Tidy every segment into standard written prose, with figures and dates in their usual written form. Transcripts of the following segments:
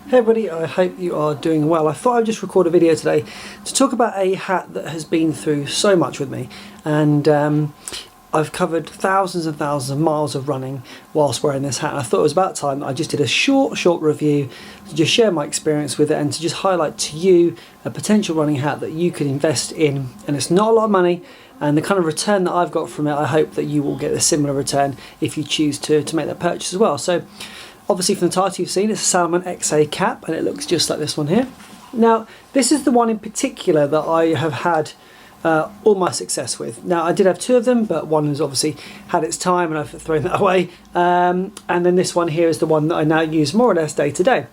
Hey everybody, I hope you are doing well. I thought I'd just record a video today to talk about a hat that has been through so much with me, and I've covered thousands and thousands of miles of running whilst wearing this hat. I thought it was about time that I just did a short review to just share my experience with it and to just highlight to you a potential running hat that you could invest in. And it's not a lot of money, and the kind of return that I've got from it, I hope that you will get a similar return if you choose to make that purchase as well. So obviously from the title you've seen, it's a Salomon XA cap, and it looks just like this one here. Now this is the one in particular that I have had all my success with. Now I did have two of them, but one has obviously had its time and I've thrown that away, and then this one here is the one that I now use more or less day to day.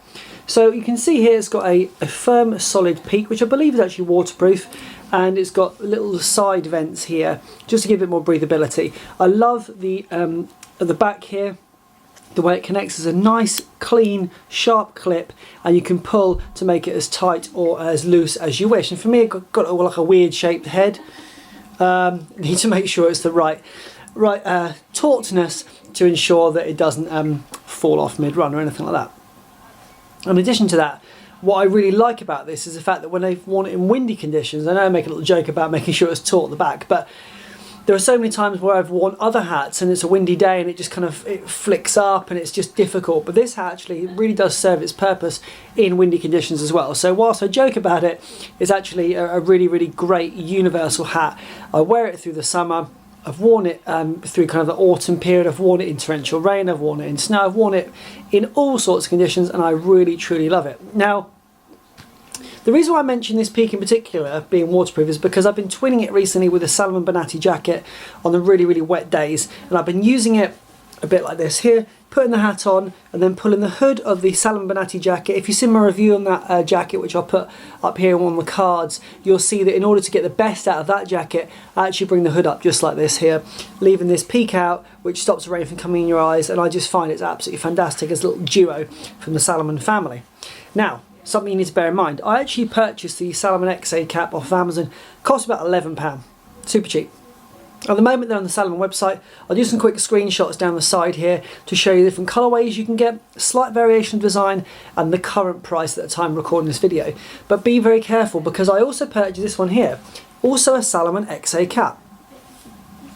So you can see here it's got a firm solid peak, which I believe is actually waterproof, and it's got little side vents here just to give it more breathability. I love the at the back here, the way it connects is a nice clean sharp clip, and you can pull to make it as tight or as loose as you wish. And for me, it got like a weird shaped head. Need to make sure it's the right tautness to ensure that it doesn't fall off mid-run or anything like that. In addition to that, what I really like about this is the fact that when I've worn it in windy conditions, I know I make a little joke about making sure it's taut at the back, but there are so many times where I've worn other hats and it's a windy day and it just it flicks up and it's just difficult. But this hat actually really does serve its purpose in windy conditions as well. So whilst I joke about it, it's actually a really great universal hat. I wear it through the summer. I've worn it through kind of the autumn period. I've worn it in torrential rain. I've worn it in snow. I've worn it in all sorts of conditions, and I really truly love it. Now, the reason why I mention this peak in particular being waterproof is because I've been twinning it recently with a Salomon Bonatti jacket on the really wet days, and I've been using it a bit like this here, putting the hat on and then pulling the hood of the Salomon Bonatti jacket. If you see my review on that jacket, which I'll put up here on the cards, you'll see that in order to get the best out of that jacket, I actually bring the hood up just like this here, leaving this peak out, which stops the rain from coming in your eyes, and I just find it's absolutely fantastic as a little duo from the Salomon family. Now, something you need to bear in mind, I actually purchased the Salomon XA cap off of Amazon. Cost about £11, super cheap. At the moment they're on the Salomon website. I'll do some quick screenshots down the side here to show you different colourways you can get, slight variation of design, and the current price at the time of recording this video. But be very careful, because I also purchased this one here, also a Salomon XA cap.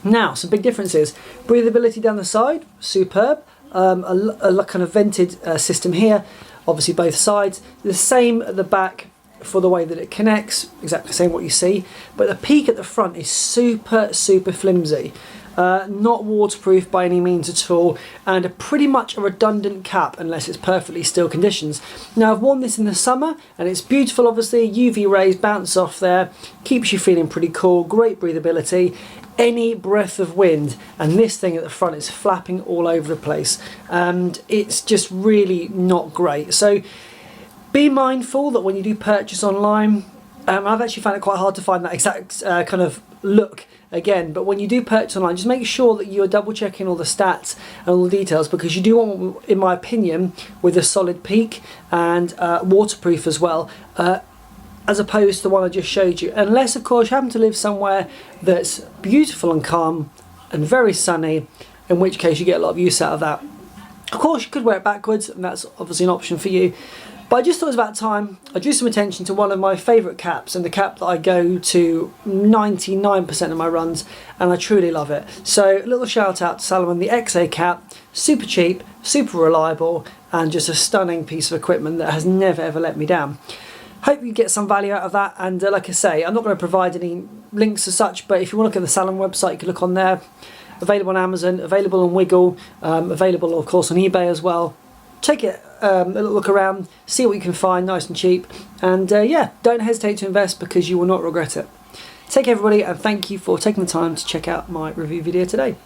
Now, some big differences. Breathability down the side, superb. A kind of vented system here, obviously both sides. The same at the back for the way that it connects, exactly the same what you see, but the peak at the front is super flimsy, not waterproof by any means at all, and pretty much a redundant cap unless it's perfectly still conditions. Now I've worn this in the summer and it's beautiful, obviously UV rays bounce off there, keeps you feeling pretty cool, great breathability, any breath of wind and this thing at the front is flapping all over the place, and it's just really not great. So be mindful that when you do purchase online, I've actually found it quite hard to find that exact kind of look again, but when you do purchase online, just make sure that you're double checking all the stats and all the details, because you do want, in my opinion, with a solid peak and waterproof as well, as opposed to the one I just showed you, unless of course you happen to live somewhere that's beautiful and calm and very sunny, in which case you get a lot of use out of that. Of course you could wear it backwards, and that's obviously an option for you. But I just thought it was about time I drew some attention to one of my favourite caps, and the cap that I go to 99% of my runs, and I truly love it. So a little shout out to Salomon, the XA cap, super cheap, super reliable, and just a stunning piece of equipment that has never ever let me down. Hope you get some value out of that, and like I say, I'm not going to provide any links as such, but if you want to look at the Salomon website, you can look on there. Available on Amazon, available on Wiggle, available of course on eBay as well. Take it a little look around, see what you can find nice and cheap, and yeah, don't hesitate to invest because you will not regret it. Take care everybody, and thank you for taking the time to check out my review video today.